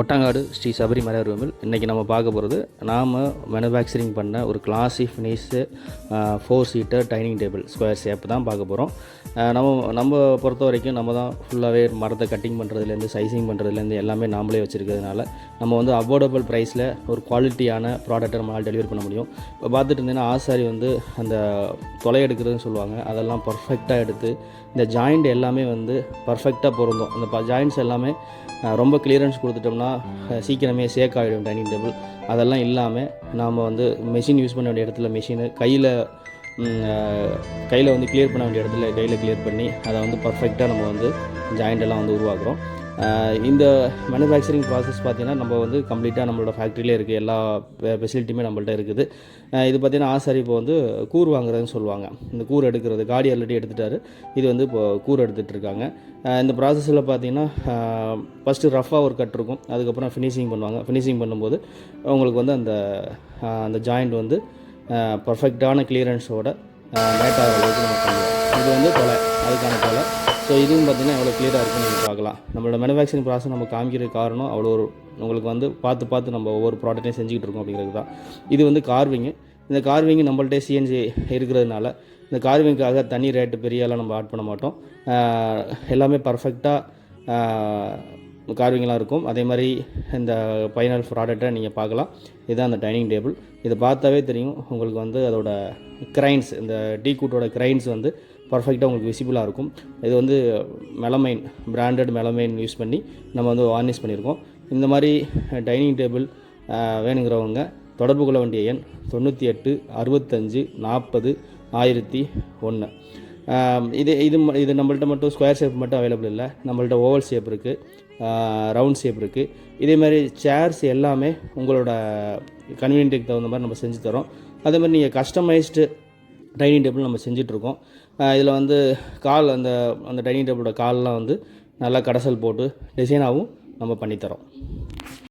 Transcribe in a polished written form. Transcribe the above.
ஒட்டங்காடு ஸ்ரீ சபரிமலை ரூமில் இன்றைக்கி நம்ம பார்க்க போகிறது நாம் மேனுஃபேக்சரிங் பண்ண ஒரு classy finish 4 seater dining table square shape தான் பார்க்க போகிறோம். நம்ம பொறுத்த வரைக்கும் நம்ம தான் ஃபுல்லாகவே மரத்தை கட்டிங் பண்ணுறதுலேருந்து சைசிங் பண்ணுறதுலேருந்து எல்லாமே நாமளே வச்சுருக்கிறதுனால நம்ம வந்து அஃபோர்டபுள் ப்ரைஸில் ஒரு குவாலிட்டியான ப்ராடக்ட்டை நம்மளால் டெலிவரி பண்ண முடியும். இப்போ பார்த்துட்டு இருந்தீங்கன்னா ஆசாரி வந்து அந்த தொலை எடுக்கிறதுன்னு சொல்லுவாங்க, அதெல்லாம் பர்ஃபெக்டாக எடுத்து இந்த ஜாயிண்ட் எல்லாமே வந்து பர்ஃபெக்டாக பொருந்தும். அந்த ஜாயிண்ட்ஸ் எல்லாமே ரொம்ப கிளியரன்ஸ் கொடுத்துட்டோம்னா சீக்கிரமே சேக் ஆகிடும் டைனிங் டேபிள். அதெல்லாம் இல்லாமல் நாம் வந்து மெஷின் யூஸ் பண்ண வேண்டிய இடத்துல மெஷினு கையில் வந்து கிளியர் பண்ண வேண்டிய இடத்துல கையில் கிளியர் பண்ணி அதை வந்து பர்ஃபெக்டாக நம்ம வந்து ஜாயிண்ட் எல்லாம் வந்து உருவாக்குறோம். இந்த மேனுஃபேக்சரிங் ப்ராசஸ் பார்த்திங்கன்னா நம்ம வந்து கம்ப்ளீட்டாக நம்மளோட ஃபேக்ட்ரியிலே இருக்குது, எல்லா ஃபெசிலிட்டியுமே நம்மள்ட்ட இருக்குது. இது பார்த்திங்கன்னா ஆசாரி இப்போ வந்து கூர் வாங்குறதுன்னு சொல்லுவாங்க. இந்த கூர் எடுக்கிறது காடி ஆல்ரெடி எடுத்துட்டாரு, இது வந்து இப்போ கூர் எடுத்துகிட்டு இருக்காங்க. இந்த ப்ராசஸில் பார்த்திங்கன்னா ஃபஸ்ட்டு ரஃபாக ஒரு கட் இருக்கும், அதுக்கப்புறம் ஃபினிஷிங் பண்ணுவாங்க. ஃபினிஷிங் பண்ணும்போது உங்களுக்கு வந்து அந்த ஜாயிண்ட் வந்து பர்ஃபெக்டான கிளியரன்ஸோட மேட்டாக அளவுக்கு நம்ம பண்ணுவோம். இது வந்து தொலை, அதுக்கான தொலை. ஸோ இதுவும் பார்த்திங்கன்னா எவ்வளோ கிளியராக இருக்குன்னு நீங்கள் பார்க்கலாம். நம்மளோட மேனுஃபேக்சரிங் ப்ராசஸ் நம்ம காமிக்கிற காரணம் அவ்வளோ ஒரு உங்களுக்கு வந்து பார்த்து நம்ம ஒவ்வொரு ப்ராடக்ட்டையும் செஞ்சுக்கிட்டு இருக்கோம் அப்படிங்கிறது தான். இது வந்து கார்விங்கு. இந்த கார்விங்கு நம்மள்ட்ட சிஎன்சி இருக்கிறதுனால இந்த கார்விங்காக தனி ரேட்டு பெரியலாம் நம்ம ஆட் பண்ண மாட்டோம். எல்லாமே பர்ஃபெக்டாக கார்விங்லாம் இருக்கும். அதே மாதிரி இந்த ஃபைனல் ப்ராடக்டை நீங்கள் பார்க்கலாம். இதுதான் அந்த டைனிங் டேபிள். இதை பார்த்தாவே தெரியும் உங்களுக்கு வந்து அதோட கிரைன்ஸ், இந்த டீ கூட்டோட கிரைன்ஸ் வந்து பர்ஃபெக்டாக உங்களுக்கு விசிபிளாக இருக்கும். இது வந்து மெலமைன், பிராண்டட் மெலமைன் யூஸ் பண்ணி நம்ம வந்து வார்னிஷ் பண்ணியிருக்கோம். இந்த மாதிரி டைனிங் டேபிள் வேணுங்கிறவங்க தொடர்பு கொள்ள வேண்டிய எண் 98 65 40 1001. இது நம்மள்ட்ட மட்டும் ஸ்கொயர் ஷேப் மட்டும் அவைலபிள் இல்லை, நம்மள்ட்ட ஓவல் ஷேப் இருக்குது, ரவுண்ட் ஷேப் இருக்குது. இதேமாதிரி சேர்ஸ் எல்லாமே உங்களோட கன்வீனியன்ட்டுக்கு தகுந்த மாதிரி நம்ம செஞ்சு தரோம். அதே மாதிரி நீங்கள் கஸ்டமைஸ்டு டைனிங் டேபிள் நம்ம செஞ்சிட்ருக்கோம். இதில் வந்து அந்த டைனிங் டேபிளோட கால்லாம் வந்து நல்லா கடைசல் போட்டு டிசைனாகவும் நம்ம பண்ணித்தரோம்.